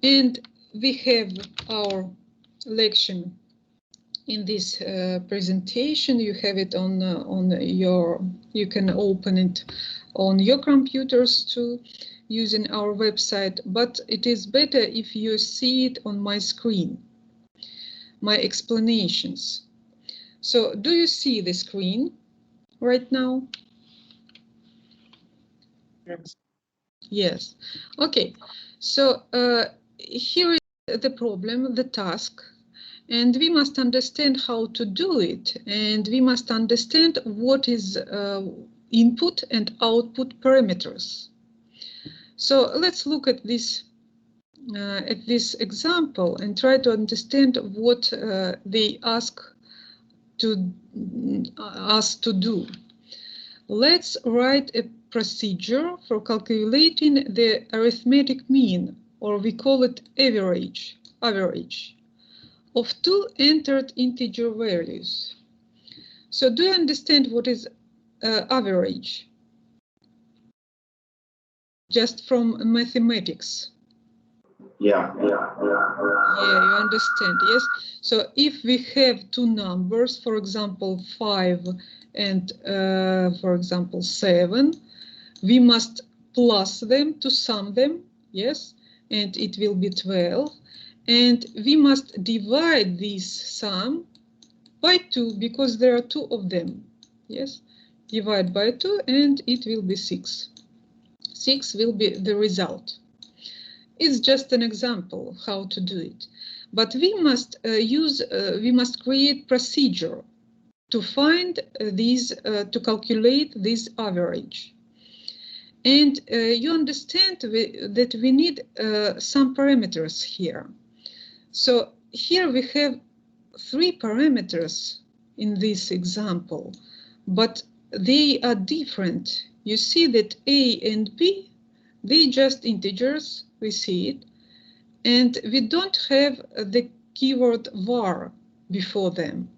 And we have our lecture in this presentation. You have it on your, you can open it on your computers too, using our website, but it is better if you see it on my screen, my explanations. So do you see the screen right now? Yes. Yes. Okay. So here is the problem, the task, and we must understand how to do it, and we must understand what is input and output parameters. So let's look at this example and try to understand what they ask to us to do. Let's write a procedure for calculating the arithmetic mean, or we call it average, of two entered integer values. So do you understand what is average? Just from mathematics. Yeah. Yeah, you understand, yes? So if we have two numbers, for example, 5 and, for example, 7, we must plus them to sum them, yes? And it will be 12. And we must divide this sum by 2 because there are two of them, yes? Divide by 2 and it will be 6. 6 will be the result. It's just an example how to do it. But we must we must create procedure to find these, to calculate this average. And you understand that we need some parameters here. So here we have 3 parameters in this example, but they are different. You see that A and B, they just integers, we see it, and we don't have the keyword var before them.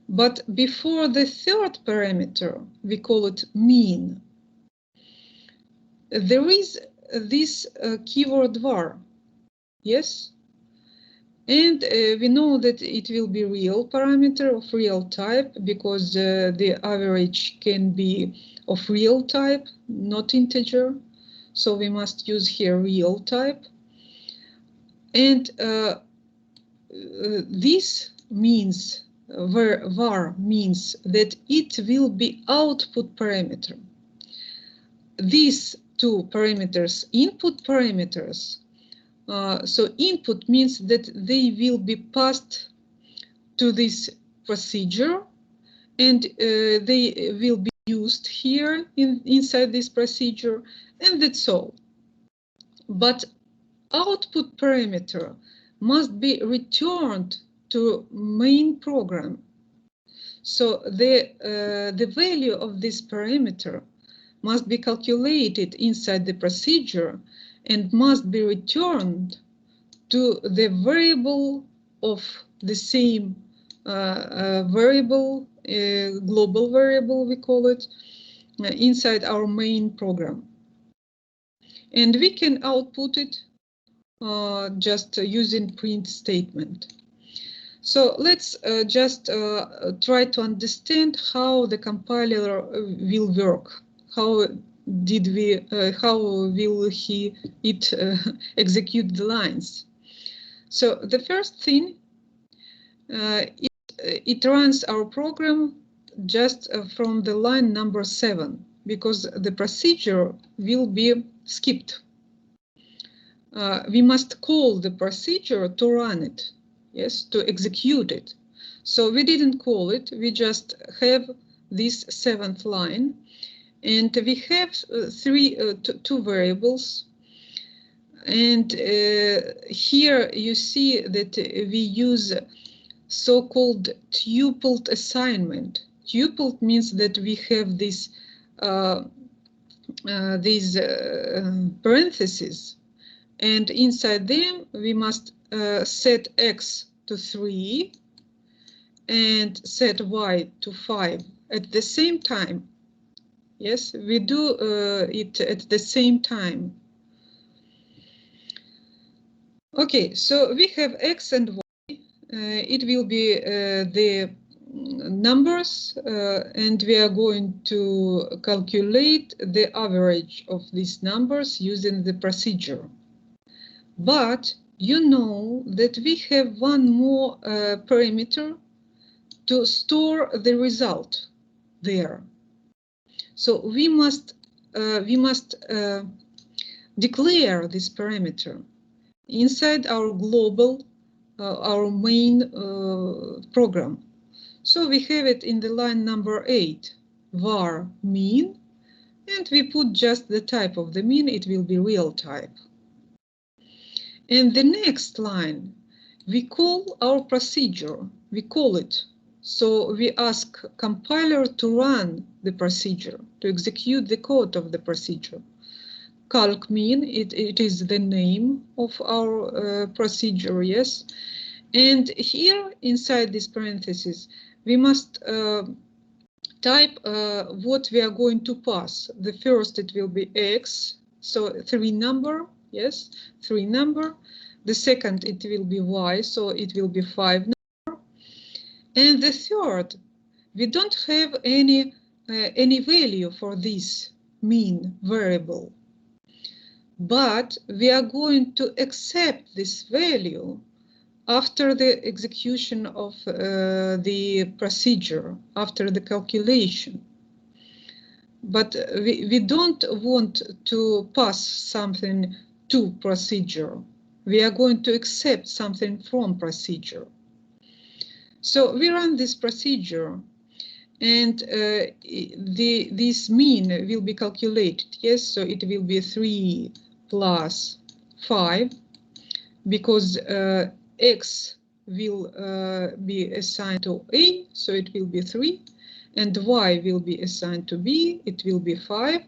But before the third parameter, we call it mean, there is this keyword var, yes? And we know that it will be real parameter of real type because the average can be of real type, not integer. So we must use here real type. And this means, var means that it will be output parameter. These two parameters, input parameters, so input means that they will be passed to this procedure and they will be used here inside this procedure, and that's all. But output parameter must be returned to main program. So the value of this parameter must be calculated inside the procedure and must be returned to the variable of the same variable, global variable we call it, inside our main program. And we can output it just using print statement. So let's just try to understand how the compiler will work. How will it execute the lines? So the first thing, it runs our program just from the line number 7 because the procedure will be skipped. We must call the procedure to run it, yes, to execute it. So we didn't call it, we just have this 7th line, and we have two variables. And here you see that we use so-called tupled assignment. Tupled means that we have this these parentheses, and inside them we must set x to 3 and set y to 5 at the same time. Yes, we do it at the same time. Okay, so we have x and y. It will be the numbers, and we are going to calculate the average of these numbers using the procedure. But you know that we have one more parameter to store the result there. So we must declare this parameter inside our global, our main program. So we have it in the line number 8, var mean, and we put just the type of the mean, it will be real type. And the next line, we call our procedure, we call it. So we ask compiler to run the procedure, to execute the code of the procedure. Calc mean, it is the name of our procedure, yes. And here inside this parenthesis, we must type what we are going to pass. The first, it will be x, so 3 number, yes, 3 number. The second, it will be y, so it will be 5 number. And the third, we don't have any value for this mean variable. But we are going to accept this value after the execution of the procedure, after the calculation. But we don't want to pass something to procedure. We are going to accept something from procedure. So we run this procedure, and this mean will be calculated. Yes, so it will be 3 plus 5, because x will be assigned to A, so it will be 3, and y will be assigned to B, it will be 5,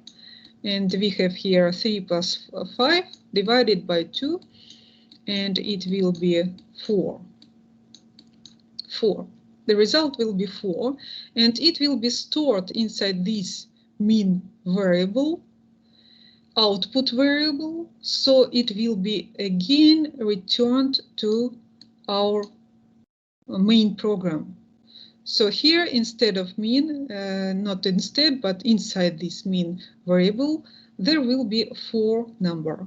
and we have here 3 plus 5 divided by 2, and it will be 4. 4. The result will be 4, and it will be stored inside this mean variable, output variable, so it will be again returned to our main program. So here, instead of mean, not instead, but inside this mean variable, there will be 4 number.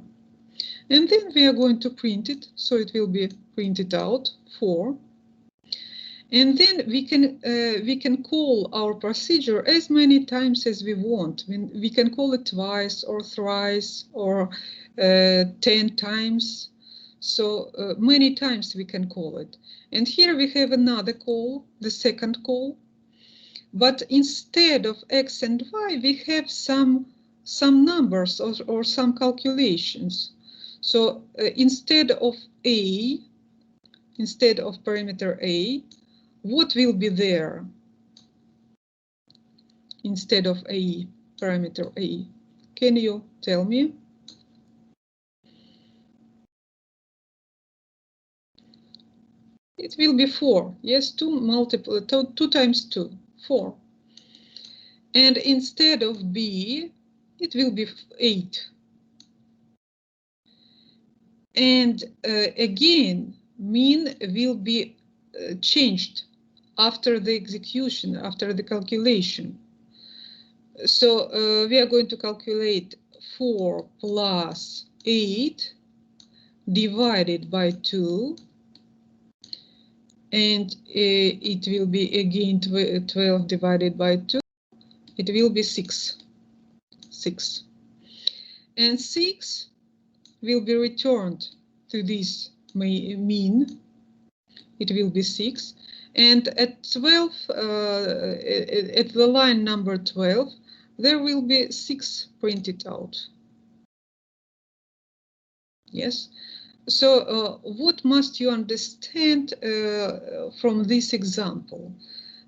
And then we are going to print it, so it will be printed out 4. And then we can call our procedure as many times as we want. We can call it twice or thrice or 10 times. So many times we can call it. And here we have another call, the second call. But instead of x and y, we have some numbers or some calculations. So instead of parameter a, what will be there instead of a, parameter a? Can you tell me? It will be 4. Yes, 2 times 2, 4. And instead of b, it will be 8. And again, mean will be changed after the execution, after the calculation. So we are going to calculate 4 plus 8 divided by 2, and it will be again 12 divided by 2. It will be 6. 6. And 6 will be returned to this mean. It will be 6. And at 12, at the line number 12, there will be 6 printed out. Yes. So what must you understand from this example?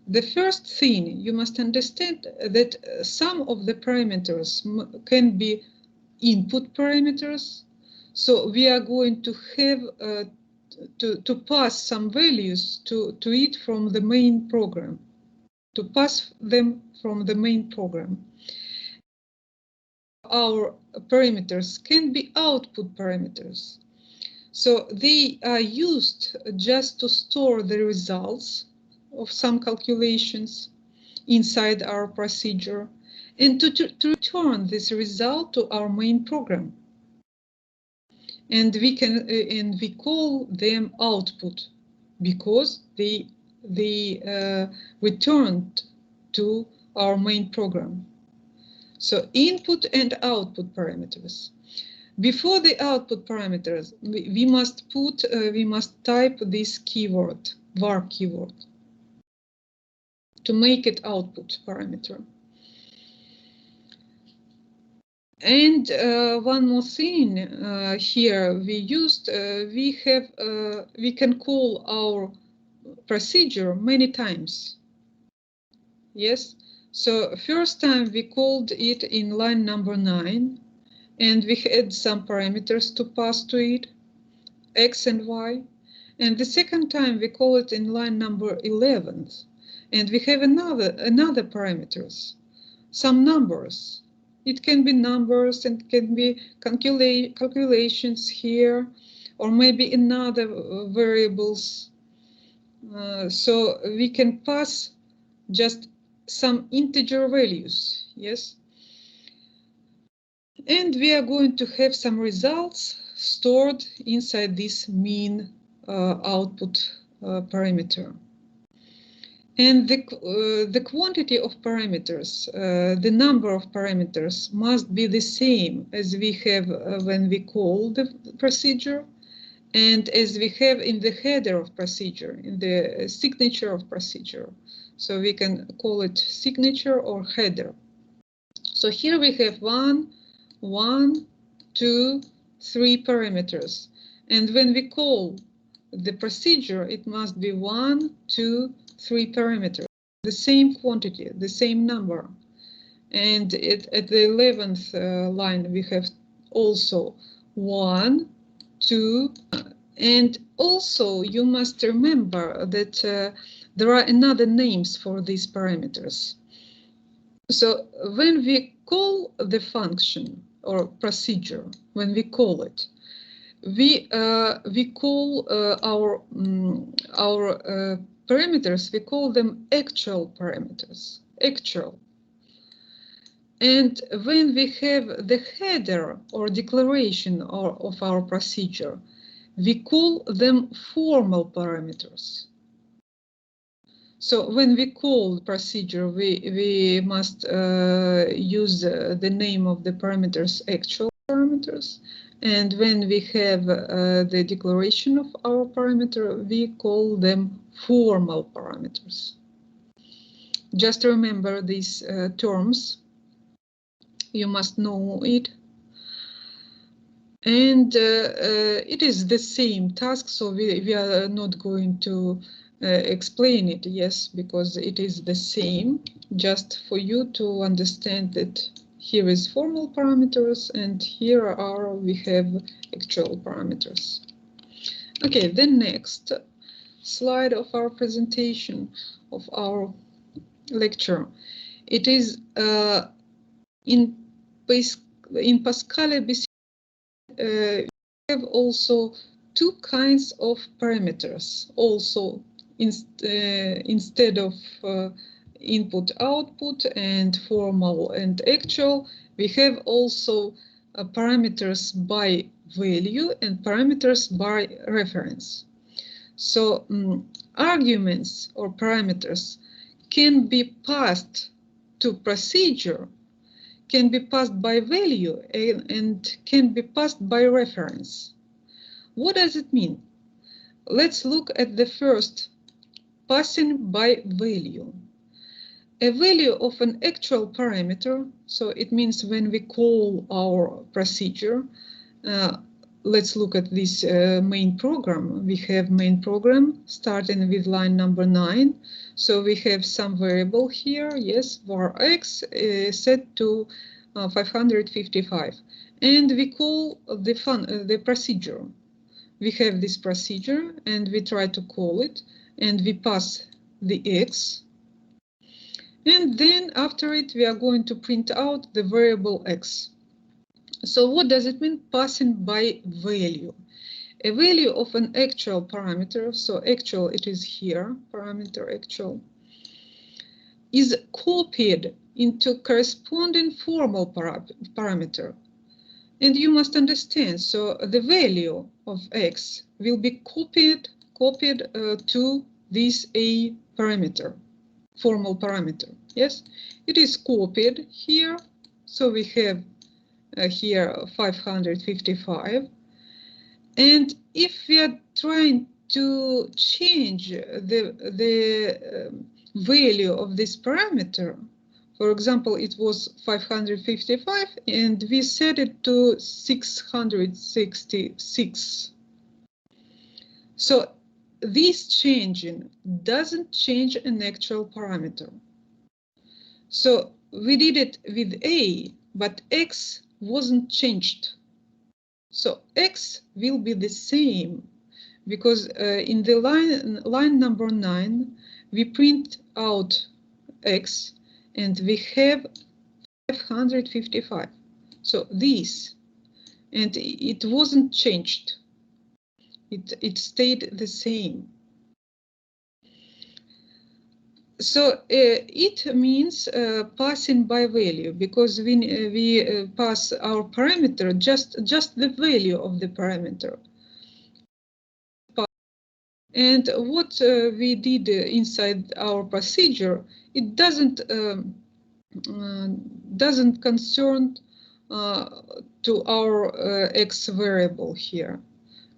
The first thing you must understand that some of the parameters can be input parameters. So we are going to have to pass some values to it from the main program, to pass them from the main program. Our parameters can be output parameters. So they are used just to store the results of some calculations inside our procedure and to return this result to our main program. And we call them output because they returned to our main program. So input and output parameters. Before the output parameters, we must type this keyword, var keyword, to make it output parameter. And one more thing here we can call our procedure many times. Yes, so first time we called it in line number 9, and we had some parameters to pass to it, x and y. And the second time we call it in line number 11, and we have another parameters, some numbers. It can be numbers and can be calculations here, or maybe another variables. So we can pass just some integer values, yes? And we are going to have some results stored inside this mean output parameter. And the quantity of parameters, the number of parameters must be the same as we have when we call the procedure and as we have in the header of procedure, in the signature of procedure. So we can call it signature or header. So here we have 1, 2, 3 parameters. And when we call the procedure, it must be 1, 2, 3 parameters, the same quantity, the same number. And at the 11th line, we have also 1, 2, and also you must remember that there are another names for these parameters. So when we call the function or procedure, when we call it, we call our parameters, we call them actual parameters, actual. And when we have the header or declaration of our procedure, we call them formal parameters. So when we call procedure, we must use the name of the parameters, actual parameters. And when we have the declaration of our parameter, we call them formal parameters. Just remember these terms. You must know it. And it is the same task, so we are not going to explain it, yes, because it is the same, just for you to understand that here is formal parameters and here we have actual parameters. Okay, the next slide of our presentation of our lecture. It is in Pascal ABC. We have also two kinds of parameters. Also, instead of input, output, and formal and actual, we have also parameters by value and parameters by reference. So arguments or parameters can be passed to procedure, can be passed by value, and can be passed by reference. What does it mean? Let's look at the first, passing by value. A value of an actual parameter, so it means when we call our procedure, let's look at this main program. We have main program starting with line number 9. So we have some variable here, yes, var x set to 555. And we call the procedure. We have this procedure and we try to call it and we pass the x. And then after it, we are going to print out the variable x. So what does it mean, passing by value? a value of an actual parameter, so actual it is here, parameter actual, is copied into corresponding formal parameter. And you must understand, so the value of x will be copied to this a parameter, formal parameter. Yes, it is copied here. So we have here 555. And if we are trying to change the value of this parameter, for example, it was 555 and we set it to 666. So this changing doesn't change an actual parameter. So we did it with a, but x wasn't changed. So x will be the same because in the line number 9, we print out x and we have 555. So this, and it wasn't changed. It stayed the same. So it means passing by value, because we pass our parameter just the value of the parameter. And what we did inside our procedure, it doesn't concern to our x variable here.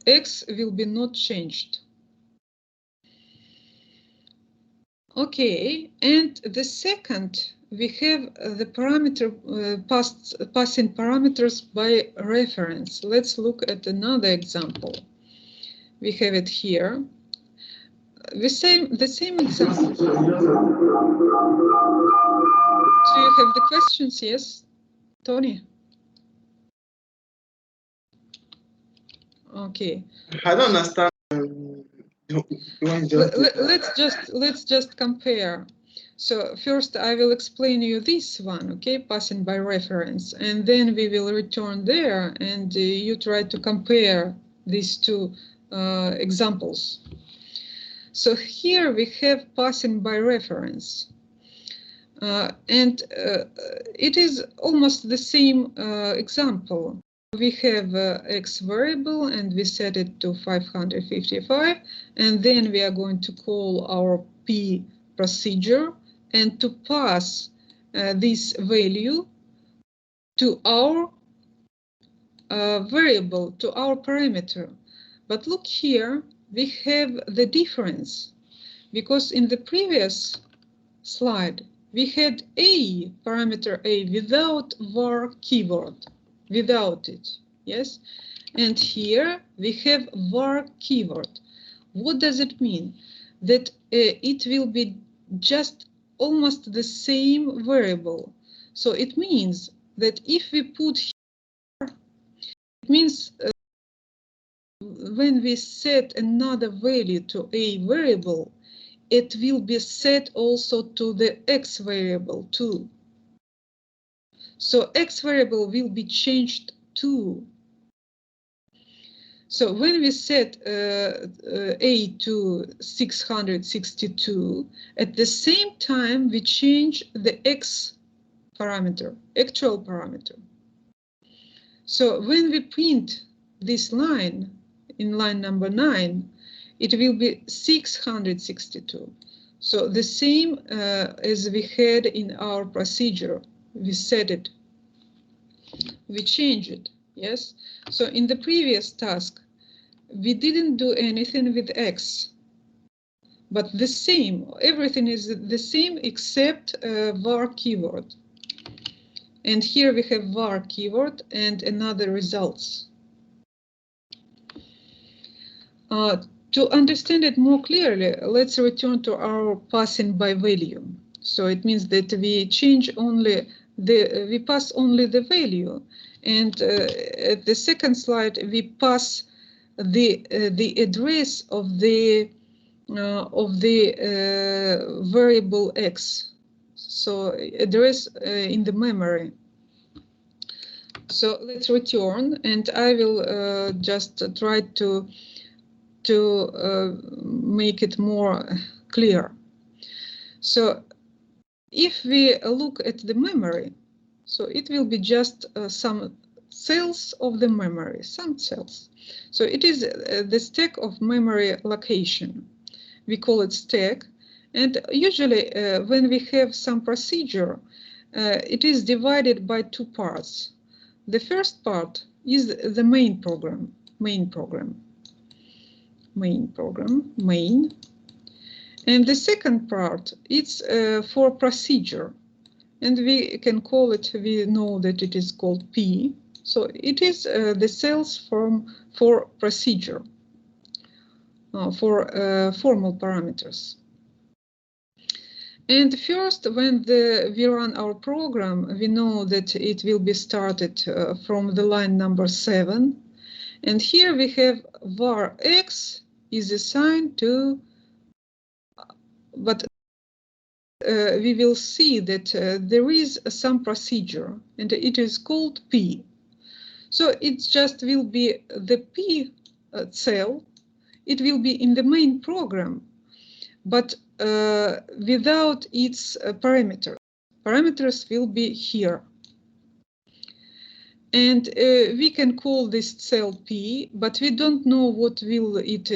X will be not changed. Okay, and the second, we have the parameter passing parameters by reference. Let's look at another example. We have it here. The same example. Do you have the questions? Yes, Tony. Okay. I don't understand. Let's just compare. So first I will explain you this one, okay, passing by reference, and then we will return there and you try to compare these two examples. So here we have passing by reference, and it is almost the same example. We have x variable and we set it to 555, and then we are going to call our p procedure and to pass this value to our variable, to our parameter. But look here, we have the difference, because in the previous slide we had a parameter a without var keyword. Without it, yes, and here we have var keyword. What does it mean? That it will be just almost the same variable. So it means that if we put here, it means when we set another value to a variable, it will be set also to the x variable too. So x variable will be changed too. So when we set a to 662, at the same time we change the x parameter, actual parameter. So when we print this line in line number 9, it will be 662. So the same as we had in our procedure. We set it, we change it, yes? So in the previous task, we didn't do anything with x, but the same, everything is the same except var keyword. And here we have var keyword and another results. To understand it more clearly, let's return to our passing by value. So it means that we change only we pass only the value, and at the second slide we pass the address of the variable x. So address in the memory. So let's return, and I will just try to make it more clear. So if we look at the memory, so it will be just some cells of the memory, some cells. So it is the stack of memory location. We call it stack. And usually when we have some procedure, it is divided by two parts. The first part is the main program. And the second part, it's for procedure. And we can call it, we know that it is called P. So it is the cells for procedure, for formal parameters. And first, when we run our program, we know that it will be started from the line number 7. And here we have var x is assigned to, but we will see that there is some procedure, and it is called P. So it just will be the P cell. It will be in the main program, but without its parameters. Parameters will be here. And we can call this cell P, but we don't know what will it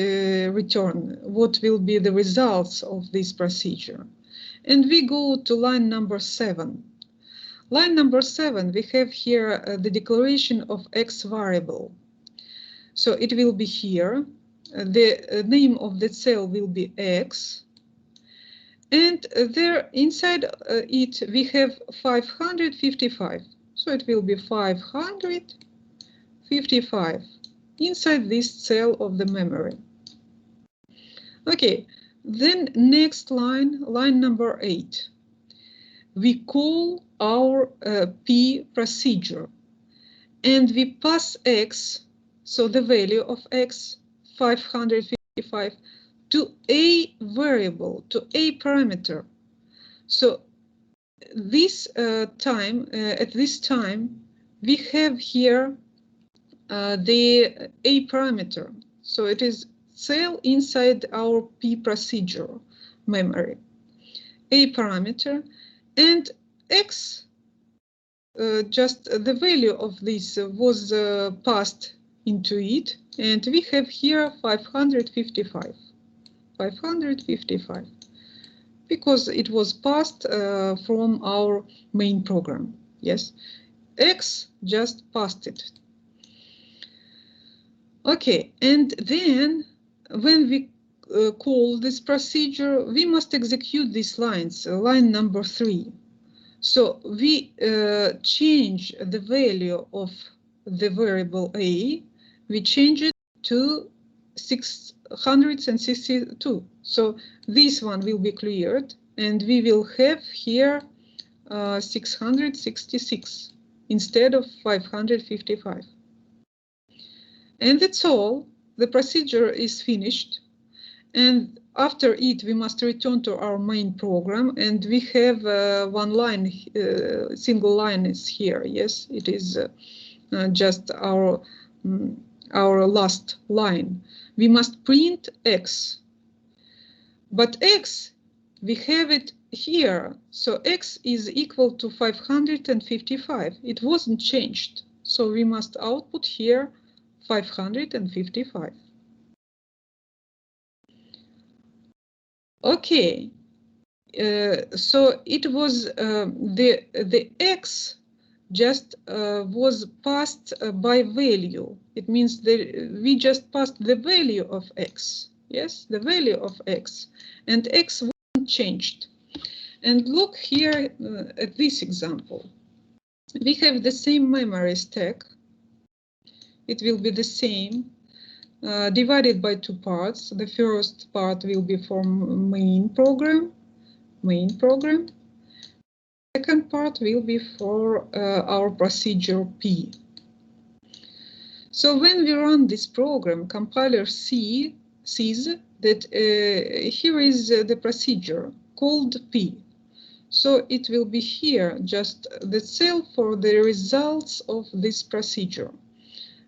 return, what will be the results of this procedure. And we go to line number 7. Line number 7, we have here the declaration of X variable. So it will be here. The name of the cell will be X. And there inside it, we have 555. So it will be 555 inside this cell of the memory. Okay, then next line, line number 8. We call our P procedure and we pass X, so the value of X, 555, to a variable, to a parameter. So this time, at this time, we have here the a parameter. So it is cell inside our P procedure memory, a parameter, and X, just the value of this was passed into it, and we have here 555. 555. Because it was passed from our main program. Yes, X just passed it. Okay, and then when we call this procedure, we must execute these lines, line number 3. So we change the value of the variable A, we change it to 662. So this one will be cleared, and we will have here 666 instead of 555. And that's all. The procedure is finished. And after it, we must return to our main program, and we have one line, single line is here. Yes, it is just our last line. We must print X, but X, we have it here. So X is equal to 555. It wasn't changed. So we must output here 555. Okay, so it was the X just was passed by value. It means that we just passed the value of X. Yes, the value of X, and X wasn't changed. And look here at this example. We have the same memory stack. It will be the same. Divided by two parts. The first part will be for main program. Second part will be for our procedure P. So when we run this program, compiler sees that here is the procedure called P. So it will be here just the cell for the results of this procedure.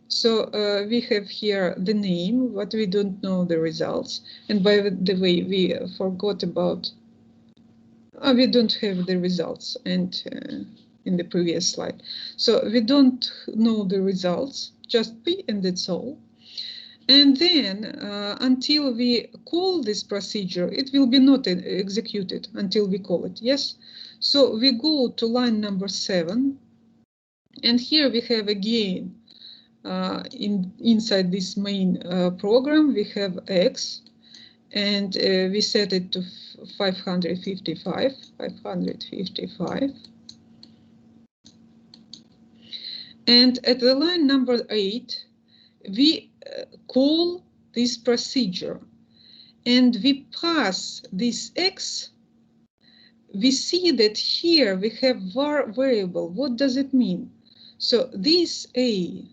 So we have here the name, but we don't know the results. And by the way, we forgot about, we don't have the results and in the previous slide. So we don't know the results, just P and that's all. And then until we call this procedure, it will be not executed until we call it, yes? So we go to line number 7, and here we have again, inside this main program, we have X, and we set it to 555. And at the line number 8, we call this procedure, and we pass this X. We see that here we have var variable. What does it mean? So this A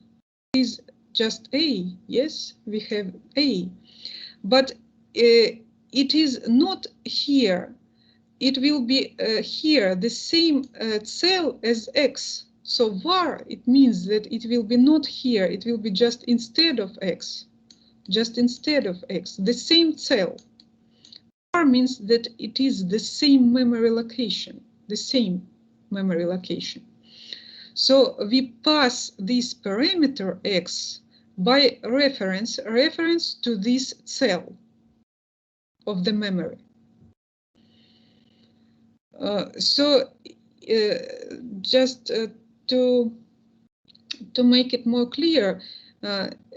is just A, yes, we have A, but it is not here. It will be here, the same cell as X. So var, it means that it will be not here, it will be just instead of X, the same cell. Var means that it is the same memory location, So we pass this parameter X by reference to this cell of the memory. Just to make it more clear,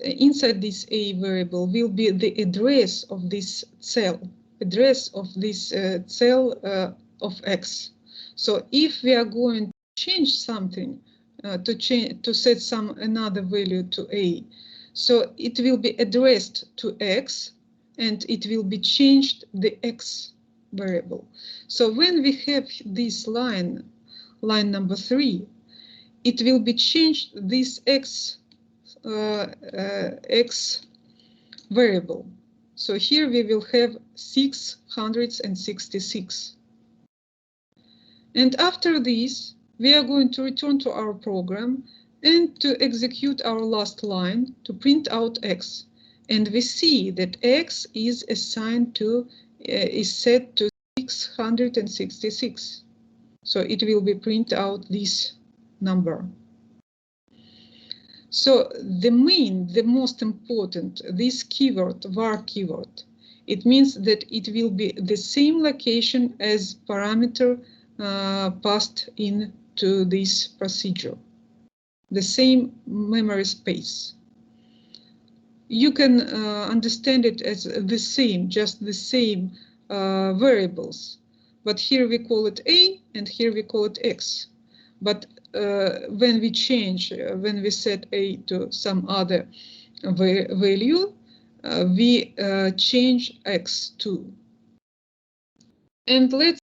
inside this A variable will be the address of this cell, of X. So if we are going to change something, to set another value to A, so it will be addressed to X, and it will be changed the X variable. So when we have this line number 3, it will be changed this X variable. So here we will have 666. And after this, we are going to return to our program and to execute our last line to print out X. And we see that X is assigned to, is set to 666. So it will be print out this number. So the most important, this keyword, var keyword, it means that it will be the same location as parameter passed into this procedure, the same memory space. You can understand it as the same, just the same variables, but here we call it A and here we call it X. But when we set A to some other value, we change X too. And let's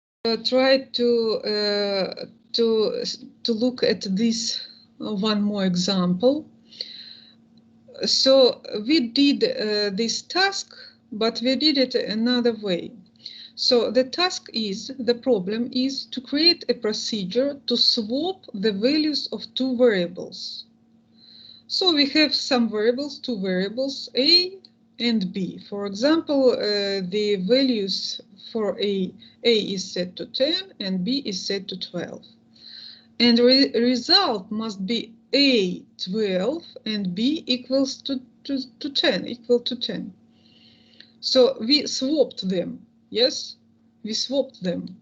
try to look at this one more example. So we did this task, but we did it another way. So the problem is to create a procedure to swap the values of two variables. So we have some variables, two variables, A and B. For example, the values for A is set to 10 and B is set to 12. And the result must be A 12 and B equals to 10, equal to 10. So we swapped them. Yes, we swapped them.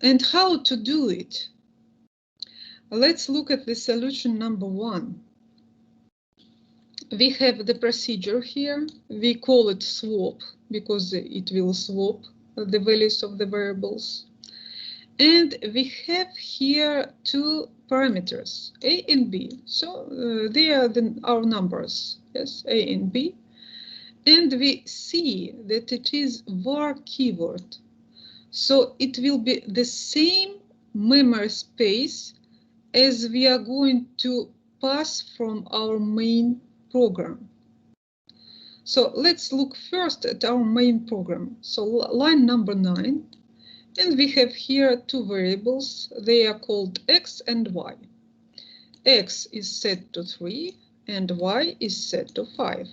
And how to do it? Let's look at the solution number 1. We have the procedure here. We call it swap because it will swap the values of the variables. And we have here two parameters, A and B. So they are our numbers, yes, A and B. And we see that it is var keyword. So it will be the same memory space as we are going to pass from our main program. So let's look first at our main program. So line number 9, And we have here two variables. They are called x and y. X is set to 3 and y is set to 5.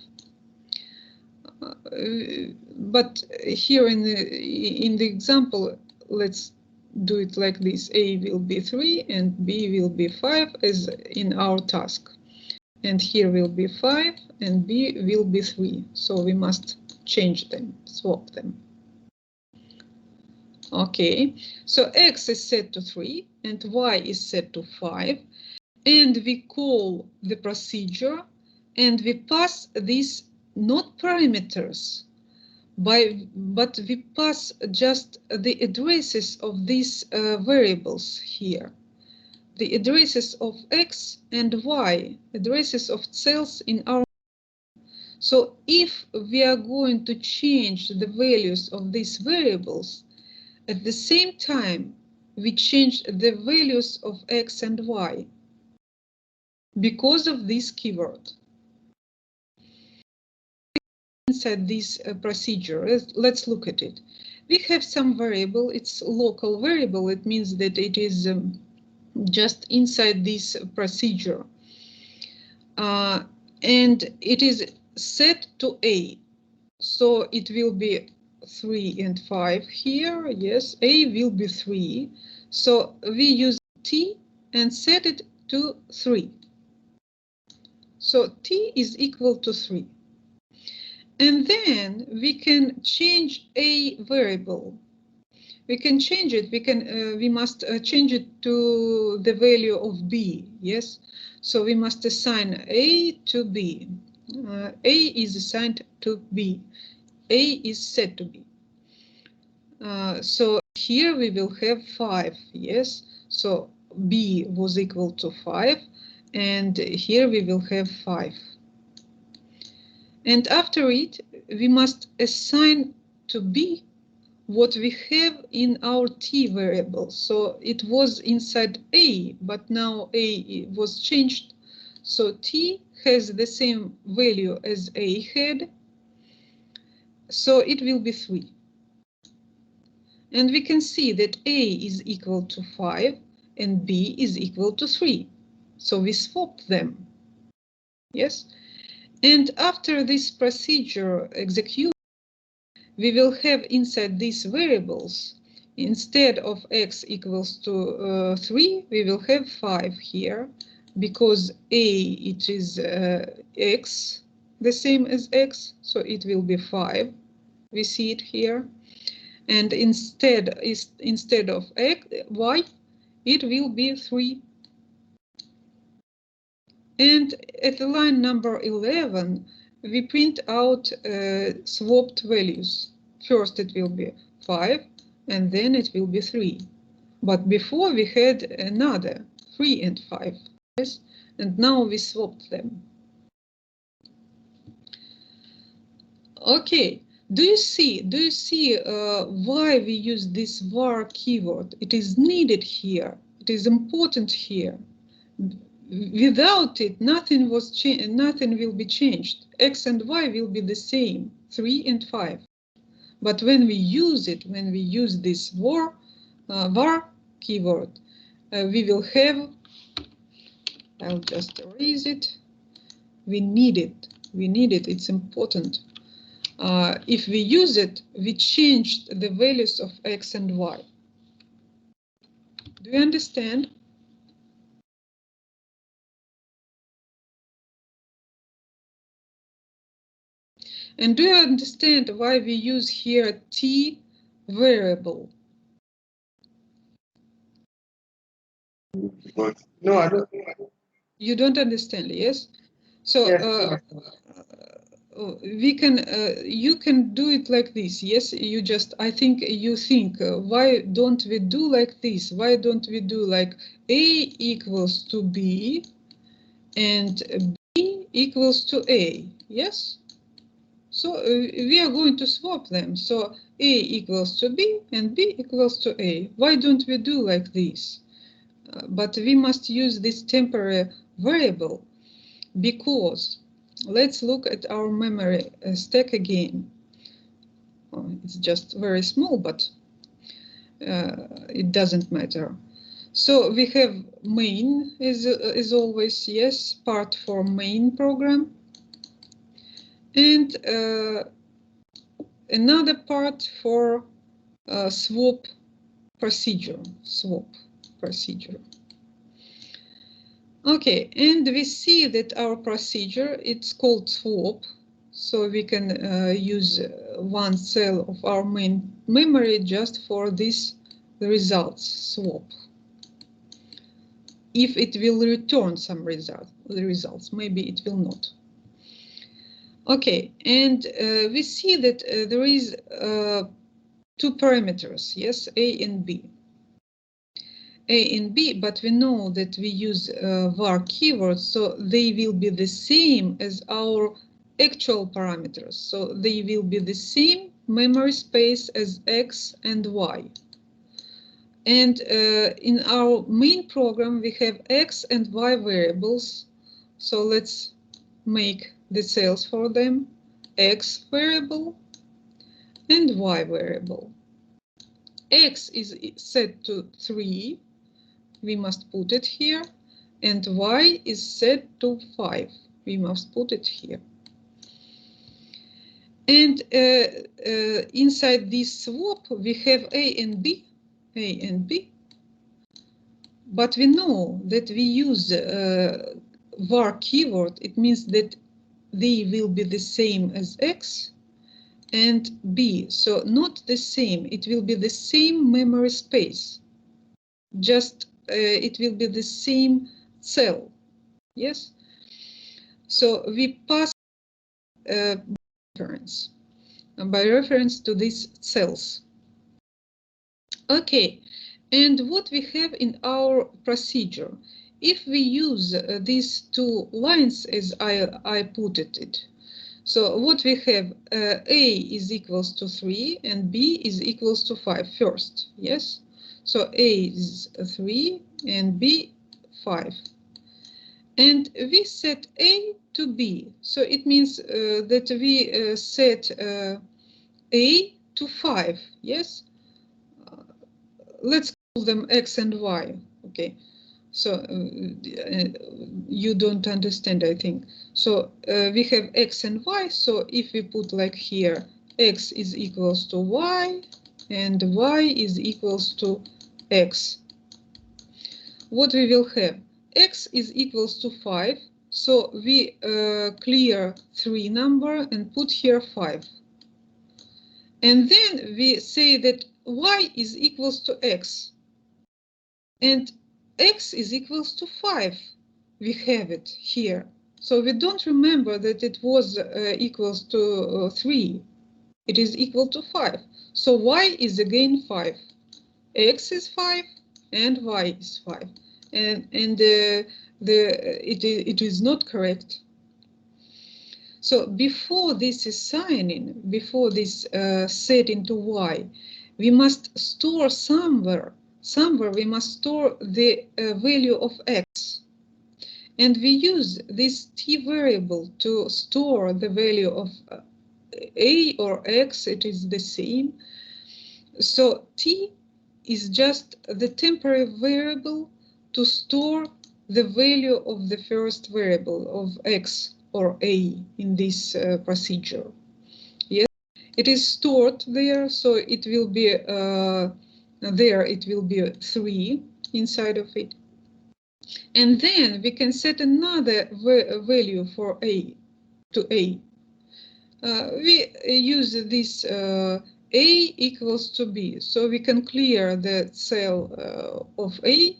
But here in the example, let's do it like this. A will be 3 and B will be 5 as in our task. And here will be 5 and B will be 3. So we must change them, swap them. Okay, so X is set to 3 and Y is set to 5. And we call the procedure and we pass these not parameters, but we pass just the addresses of these variables here. The addresses of X and Y, addresses of cells in our. So if we are going to change the values of these variables, at the same time, we change the values of X and Y because of this keyword. Inside this procedure, let's look at it. We have some variable, it's local variable. It means that it is just inside this procedure. And it is set to A. So it will be 3 and 5 here. Yes, A will be 3. So we use T and set it to 3. So T is equal to 3. And then we can change a variable. We can change it. We must change it to the value of B. Yes. So we must assign A to B. A is assigned to B. A is set to B. So here we will have 5. Yes. So B was equal to 5. And here we will have 5. And after it, we must assign to B what we have in our T variable. So it was inside A, but now A was changed. So T has the same value as A had. So it will be 3. And we can see that A is equal to 5 and B is equal to 3. So we swap them. Yes. And after this procedure executes, we will have inside these variables, instead of x equals to 3, we will have 5 here, because A, it is x, the same as x, so it will be 5. We see it here. And instead of x, y, it will be 3. And at line number 11, we print out swapped values. First it will be 5, and then it will be 3. But before we had another 3 and 5, yes? And now we swapped them. Okay, do you see why we use this var keyword? It is needed here. It is important here. Without it, nothing will be changed. X and Y will be the same, 3 and 5. But when we use it, when we use this var keyword, we will have, I'll just erase it. We need it, it's important. If we use it, we changed the values of X and Y. Do you understand? And do you understand why we use here T variable? No, I don't. You don't understand, yes? So Yes. we can, you can do it like this. Yes, I think you think, why don't we do like this? Why don't we do like A equals to B and B equals to A? Yes. So we are going to swap them. So A equals to B and B equals to A. Why don't we do like this? But we must use this temporary variable because let's look at our memory stack again. Oh, it's just very small, but it doesn't matter. So we have main is always, yes, part for main program, and another part for swap procedure. Okay, and we see that our procedure, it's called swap. So we can use one cell of our main memory just for this results swap. If it will return some results, maybe it will not. Okay, and we see that there is two parameters, yes, A and B. A and B, but we know that we use var keywords, so they will be the same as our actual parameters. So they will be the same memory space as X and Y. And in our main program, we have X and Y variables. So let's make the cells for them. X variable and Y variable. X is set to 3. We must put it here. And Y is set to 5. We must put it here. And inside this swap, we have A and B. But we know that we use var keyword. It means that they will be the same as X and B. So not the same. It will be the same memory space. Just it will be the same cell. Yes. So we pass by reference to these cells. Okay. And what we have in our procedure, if we use these two lines as I put it, so what we have, A is equals to 3 and B is equals to 5 first, yes? So A is 3 and B 5. And we set A to B, so it means that we set A to 5, yes? Let's call them X and Y, okay? So you don't understand, I think. So we have X and Y, so if we put like here, X is equals to Y and Y is equals to X. What we will have? X is equals to 5, so we clear 3 number and put here 5. And then we say that Y is equals to X. And X is equals to 5. We have it here. So we don't remember that it was equals to 3. It is equal to 5. So Y is again 5. X is 5 and Y is 5. And it is not correct. So before this is signing, before this set into Y, we must store somewhere we must store the value of X. And we use this T variable to store the value of A or X, it is the same. So T is just the temporary variable to store the value of the first variable of X or A in this procedure. Yes, it is stored there, so it will be there it will be 3 inside of it. And then we can set another value for A to A. We use this A equals to B. So we can clear the cell of A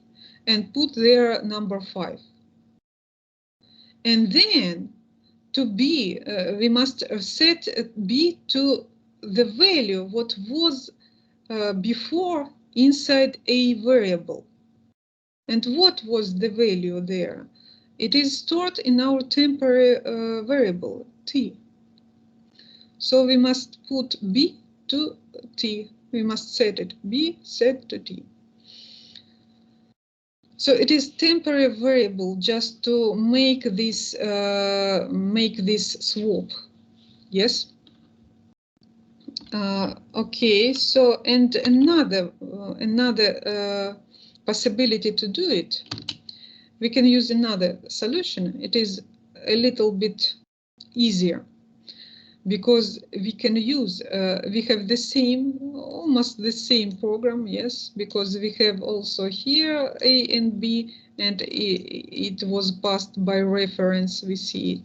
and put there number 5. And then to B, we must set B to the value what was before inside A variable. And what was the value there? It is stored in our temporary variable, T. So we must put B to T. We must set it, B set to T. So it is temporary variable just to make this swap. Yes. Okay, so and another possibility to do it, we can use another solution. It is a little bit easier because we can use, we have the same, almost the same program, yes, because we have also here A and B, and it was passed by reference, we see it.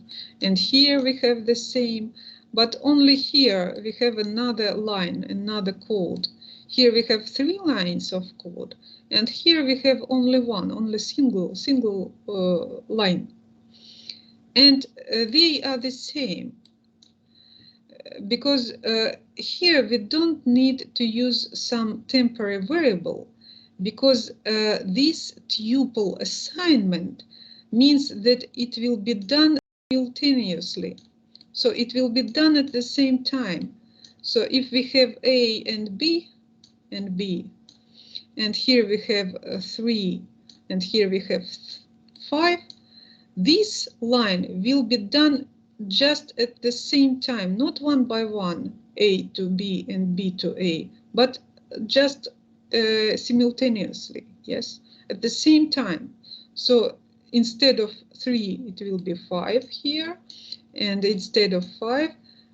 And here we have the same, but only here we have another line, another code. Here we have 3 lines of code, and here we have only one, only single line. And they are the same. Because here we don't need to use some temporary variable, because this tuple assignment means that it will be done simultaneously. So it will be done at the same time. So if we have A and B, and here we have 3, and here we have 5, this line will be done just at the same time, not one by one, A to B and B to A, but just simultaneously, yes, at the same time. So instead of 3, it will be 5 here, and instead of 5,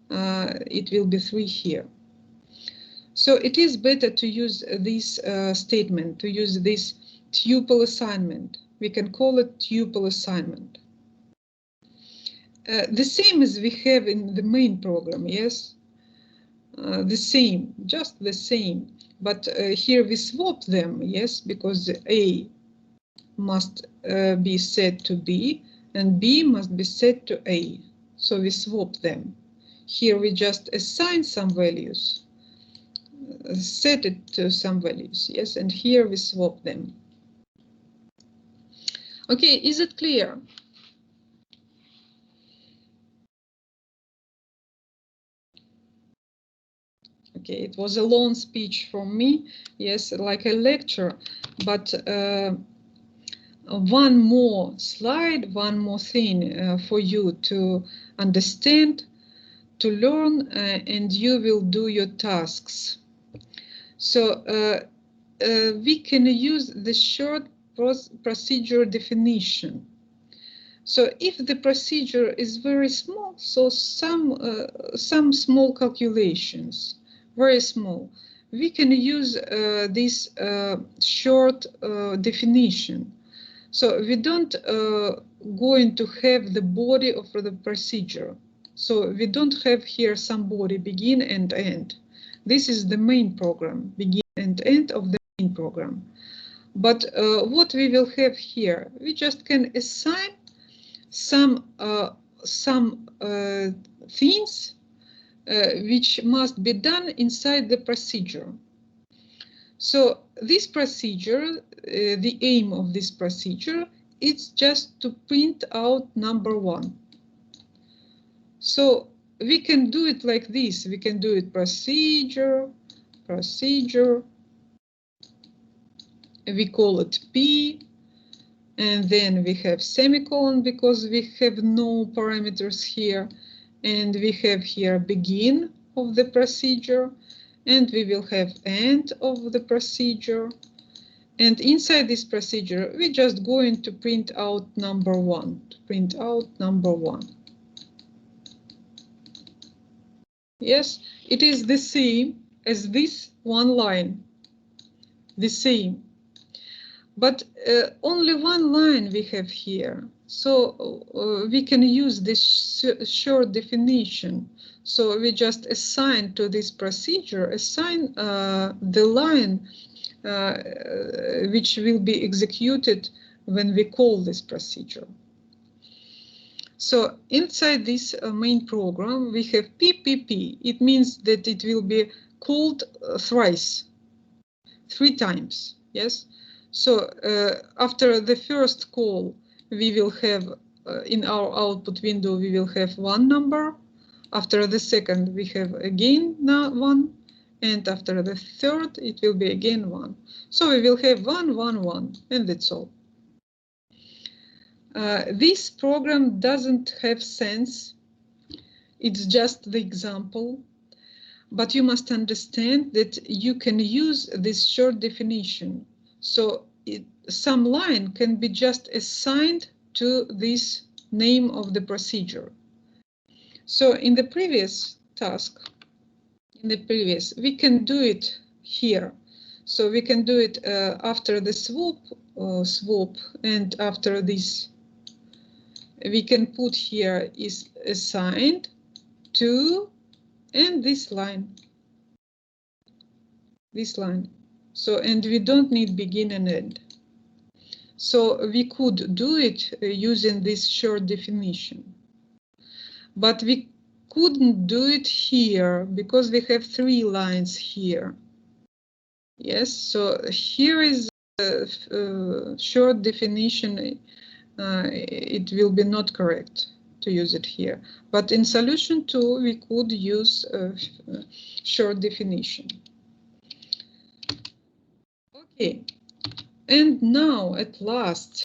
it will be 3 here. So it is better to use this statement, to use this tuple assignment. We can call it tuple assignment. The same as we have in the main program, yes? The same, just the same. But here we swap them, yes, because A must be set to B and B must be set to A. So we swap them. Here we just assign some values, set it to some values, yes, and here we swap them. Okay, is it clear? Okay, it was a long speech from me, yes, like a lecture, but one more slide, one more thing for you to understand, to learn, and you will do your tasks. So we can use the short procedure definition. So if the procedure is very small, so some small calculations, very small, we can use this short definition. So we don't going to have the body of the procedure. So we don't have here some body begin and end. This is the main program, begin and end of the main program. But what we will have here, we just can assign some things which must be done inside the procedure. So this procedure, the aim of this procedure, it's just to print out number 1. So we can do it like this. We can do it procedure. We call it P. And then we have semicolon because we have no parameters here. And we have here begin of the procedure. And we will have end of the procedure. And inside this procedure, we're just going to print out number 1. To print out number 1. Yes, it is the same as this one line. The same. But only one line we have here. So we can use this short definition. So we just assign to this procedure, assign the line which will be executed when we call this procedure. So inside this main program, we have PPP. It means that it will be called thrice, 3 times, yes? So after the first call, we will have, in our output window, we will have 1 number. After the second, we have again 1. And after the third, it will be again 1. So we will have 1, 1, 1, and that's all. This program doesn't have sense. It's just the example. But you must understand that you can use this short definition. So some line can be just assigned to this name of the procedure. So in the previous task, we can do it here. So we can do it after the swap, and after this, we can put here is assigned to, and this line. So, and we don't need begin and end. So we could do it using this short definition. But we couldn't do it here because we have 3 lines here. Yes, so here is a short definition. It will be not correct to use it here. But in solution 2, we could use a short definition. Okay, and now at last,